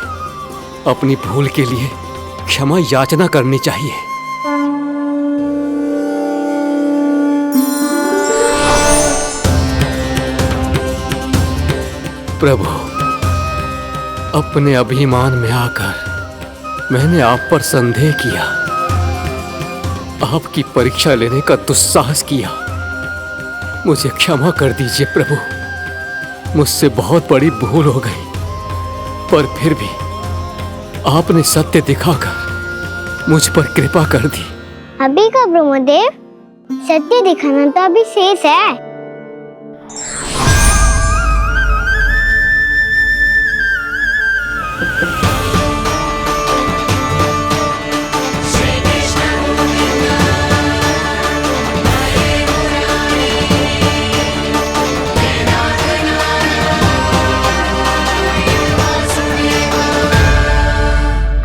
Speaker 10: अपनी भूल के लिए क्षमा याचना करनी चाहिए। प्रभु, अपने अभिमान में आकर मैंने आप पर संदेह किया, आपकी परीक्षा लेने का दुस्साहस किया। मुझे क्षमा कर दीजिए प्रभु, मुझसे बहुत बड़ी भूल हो गई, पर फिर भी आपने सत्य दिखाकर मुझ पर कृपा कर दी।
Speaker 3: अभी का ब्रह्मदेव, सत्य दिखाना तो अभी शेष है।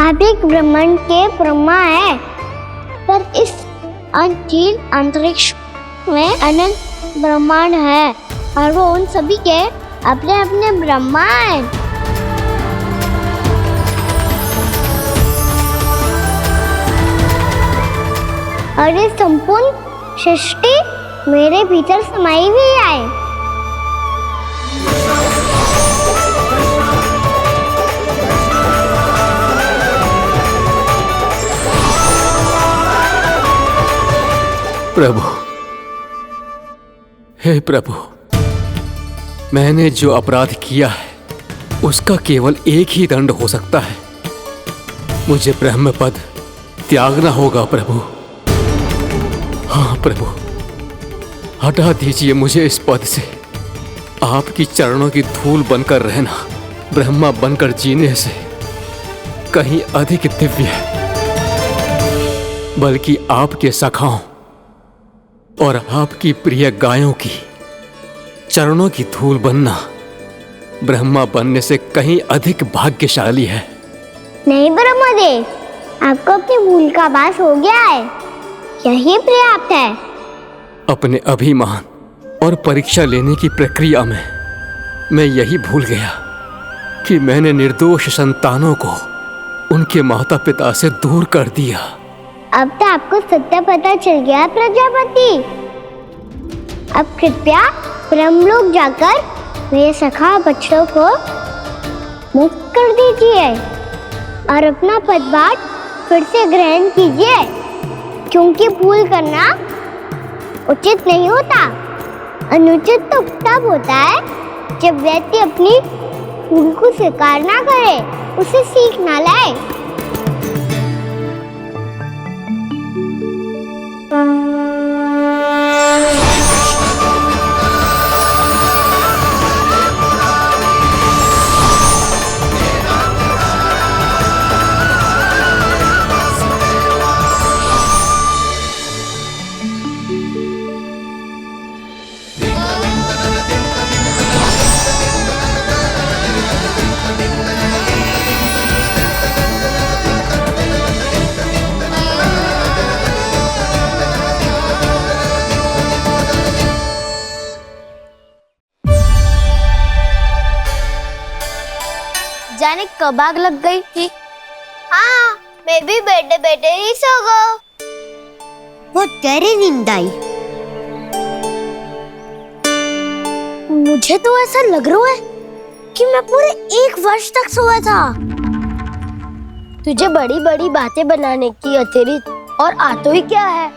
Speaker 3: आप एक ब्रह्मांड के ब्रह्मा है, पर इस अनंत अंतरिक्ष में अनंत ब्रह्मांड है और वो उन सभी के अपने अपने ब्रह्मा हैं। और ये संपूर्ण सृष्टि मेरे भीतर समाई हुई है।
Speaker 10: प्रभु, हे प्रभु, मैंने जो अपराध किया है उसका केवल एक ही दंड हो सकता है। मुझे ब्रह्म पद त्यागना होगा प्रभु। हाँ प्रभु, हटा दीजिए मुझे इस पद से। आपकी चरणों की धूल बनकर रहना ब्रह्मा बनकर जीने से कहीं अधिक दिव्य है, बल्कि आपके सखाओं और आपकी प्रिय गायों की चरणों की धूल बनना ब्रह्मा बनने से कहीं अधिक भाग्यशाली है।
Speaker 3: नहीं ब्रह्मदेव, आपको अपनी भूल का आभास हो गया है, यही पर्याप्त है।
Speaker 10: अपने अभिमान और परीक्षा लेने की प्रक्रिया में मैं यही भूल गया कि मैंने निर्दोष संतानों को उनके माता पिता से दूर कर दिया।
Speaker 3: अब तो आपको सत्य पता चल गया प्रजापति। अब कृपया ब्रह्मलोक जाकर मेरे सखा बच्चों को मुक्त कर दीजिए और अपना पदभार फिर से ग्रहण कीजिए, क्योंकि भूल करना उचित नहीं होता। अनुचित तो तब होता है जब व्यक्ति अपनी भूल को स्वीकार ना करे, उसे सीख ना लाए।
Speaker 1: जाने कब आग लग गई थी।
Speaker 3: हाँ, मैं भी बैठे बैठे ही सो गया। बहुत गहरी नींद आई।
Speaker 1: मुझे तो ऐसा लग रहा है कि मैं पूरे 1 वर्ष तक सोया था। तुझे बड़ी बड़ी बातें बनाने की अतिरिक्त और आता ही क्या है।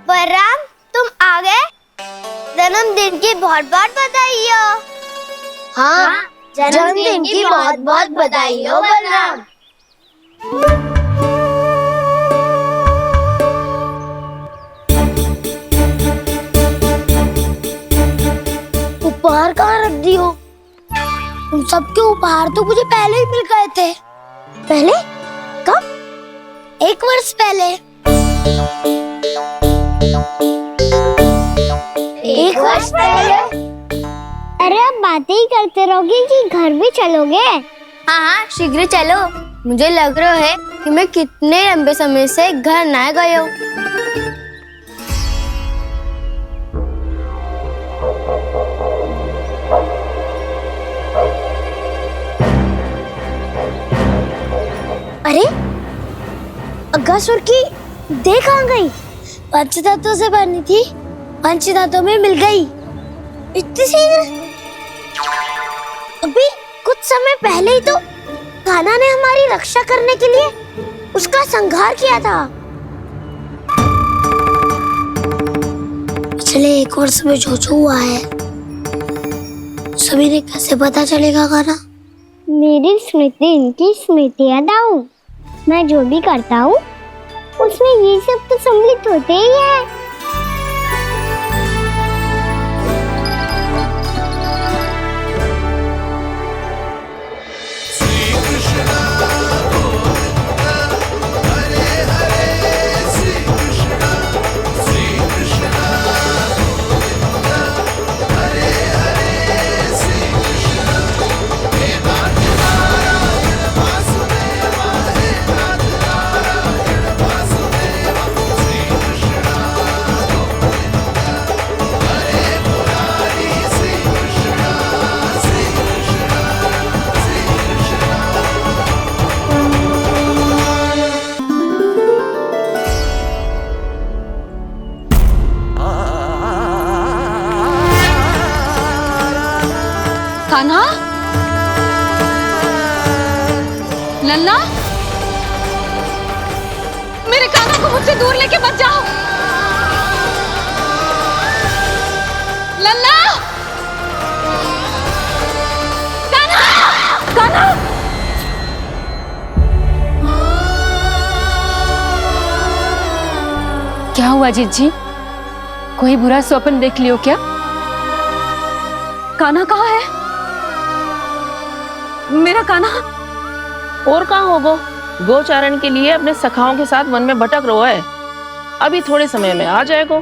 Speaker 3: बलराम, तुम आ गए? जन्मदिन की बहुत बहुत बधाई हो।
Speaker 1: हाँ, जन्मदिन
Speaker 3: जन्मदिन की बहुत बहुत बधाई हो बलराम।
Speaker 1: उपहार कहाँ रख दी हो? तुम सबके उपहार तो मुझे पहले ही मिल गए थे। पहले? कब? 1 वर्ष पहले।
Speaker 3: 1 वर्ष पहले? अरे अब बातें ही करते रहोगे कि घर भी चलोगे?
Speaker 11: हाँ, शीघ्र चलो। मुझे लग रहा है कि मैं कितने लंबे समय से घर ना गए हूँ।
Speaker 1: अरे अगासुर की देह कहाँ गई? पंचतत्वों से बनी थी, पंचतत्वों में मिल गई। इतनी शीघ्र? अभी कुछ समय पहले ही तो कान्हा ने हमारी रक्षा करने के लिए उसका संहार किया था। पिछले 1 वर्ष में जो हुआ है सभी ने कैसे पता चलेगा कान्हा?
Speaker 3: मेरी स्मृति इनकी स्मृति अदाऊं। मैं जो भी करता हूँ उसमें ये सब तो सम्मिलित होते ही है।
Speaker 4: कान्हा, लल्ला, मेरे कान्हा को मुझसे दूर लेके मत जाओ। लल्ला, कान्हा, कान्हा।
Speaker 11: क्या हुआ जीजी? कोई बुरा स्वप्न देख लियो क्या?
Speaker 4: कान्हा कहाँ है? मेरा कान्हा?
Speaker 12: और कहाँ होगो? गोचारण के लिए अपने सखाओं के साथ वन में भटक रहा है। अभी थोड़े समय में आ जाएगा।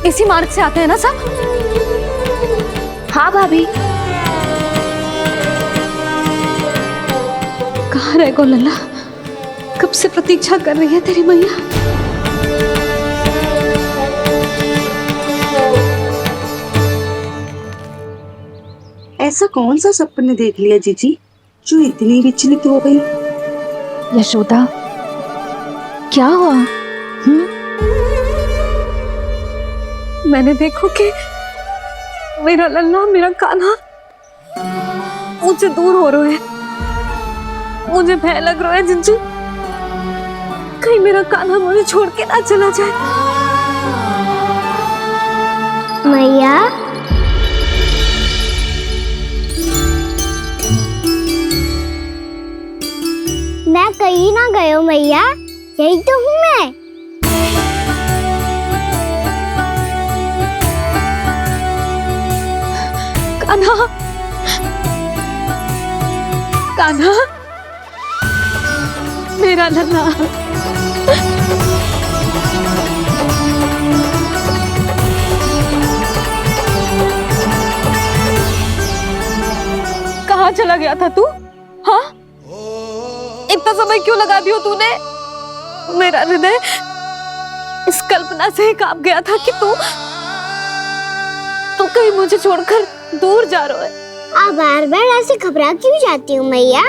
Speaker 4: इसी मार्ग से आते हैं ना सब?
Speaker 11: हाँ भाभी।
Speaker 4: कहाँ रह गो लल्ला? कब से प्रतीक्षा कर रही है तेरी मैया।
Speaker 13: ऐसा कौन सा सपने देख लिया जीजी जो इतनी विचलित हो गई?
Speaker 9: यशोदा, क्या हुआ?
Speaker 4: मैंने देखो कि मेरा लल्ला, मेरा कान्हा मुझसे दूर हो रहे हैं। मुझे भय लग रहा है जिंजू, कहीं मेरा कान्हा मुझे छोड़ के ना चला जाए।
Speaker 3: मैया, मैं कहीं ना गया मैया, यही तो हूँ मैं।
Speaker 4: कान्हा, कान्हा, मेरा लल्ला। कहाँ चला गया था तू? हाँ, इतना समय क्यों लगा दियो तूने? मेरा हृदय इस कल्पना से ही कांप गया था कि तू कहीं मुझे छोड़कर दूर जा रहा है।
Speaker 3: आप बार बार ऐसे घबरा क्यों जाती हूँ मैया?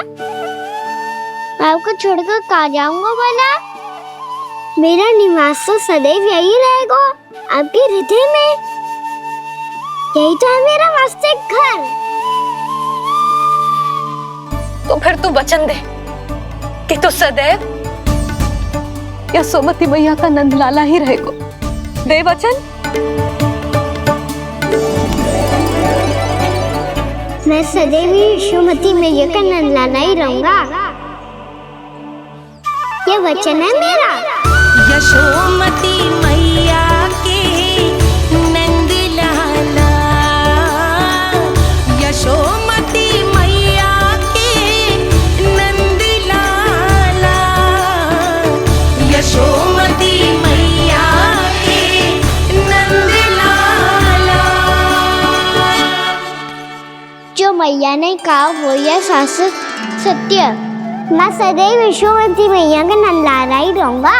Speaker 3: आपको छोड़कर कहाँ जाऊंगा भला? मेरा निवास तो सदैव यही रहेगा, आपके हृदय में। यही तो है मेरा वास्तविक घर।
Speaker 4: तो फिर तू वचन दे कि तू सदैव यशोमती मैया का नंदलाला ही रहेगा। दे वचन।
Speaker 3: मैं सदैव यशोमती मैया का नंदलाना ही रहूंगा। ये वचन है मेरा।
Speaker 14: यशोमती मैया के नंद लाला, यशोमती मैया के नंद लाला, यशोमती मैया के नंद लाला।
Speaker 3: जो मैया ने कहा वो यह शाश्वत सत्य। मैं सदैव यशोमती मैया का नंदलाला ही रहूंगा,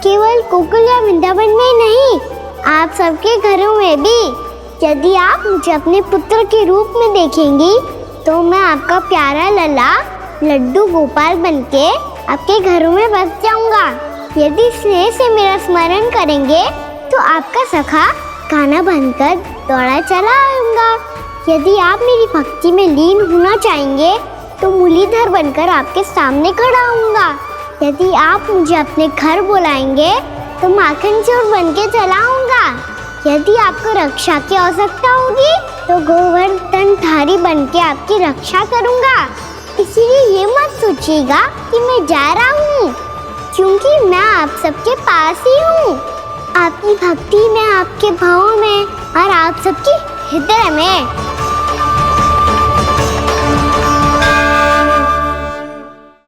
Speaker 3: केवल गोकुल या वृंदावन में नहीं, आप सबके घरों में भी। यदि आप मुझे अपने पुत्र के रूप में देखेंगी तो मैं आपका प्यारा लला लड्डू गोपाल बनके आपके घरों में बस जाऊंगा। यदि स्नेह से मेरा स्मरण करेंगे तो आपका सखा गाना बनकर दौड़ा चला आऊंगा। यदि आप मेरी भक्ति में लीन होना चाहेंगे तो मुरलीधर बनकर आपके सामने खड़ा होऊंगा। यदि आप मुझे अपने घर बुलाएंगे तो माखन चोर बनके चला आऊंगा। यदि आपको रक्षा की आवश्यकता होगी तो गोवर्धन धारी बनके आपकी रक्षा करूंगा। इसीलिए ये मत सोचिएगा कि मैं जा रहा हूँ, क्योंकि मैं आप सबके पास ही हूँ, आपकी भक्ति में, आपके भाव में और आप सबके हृदय में।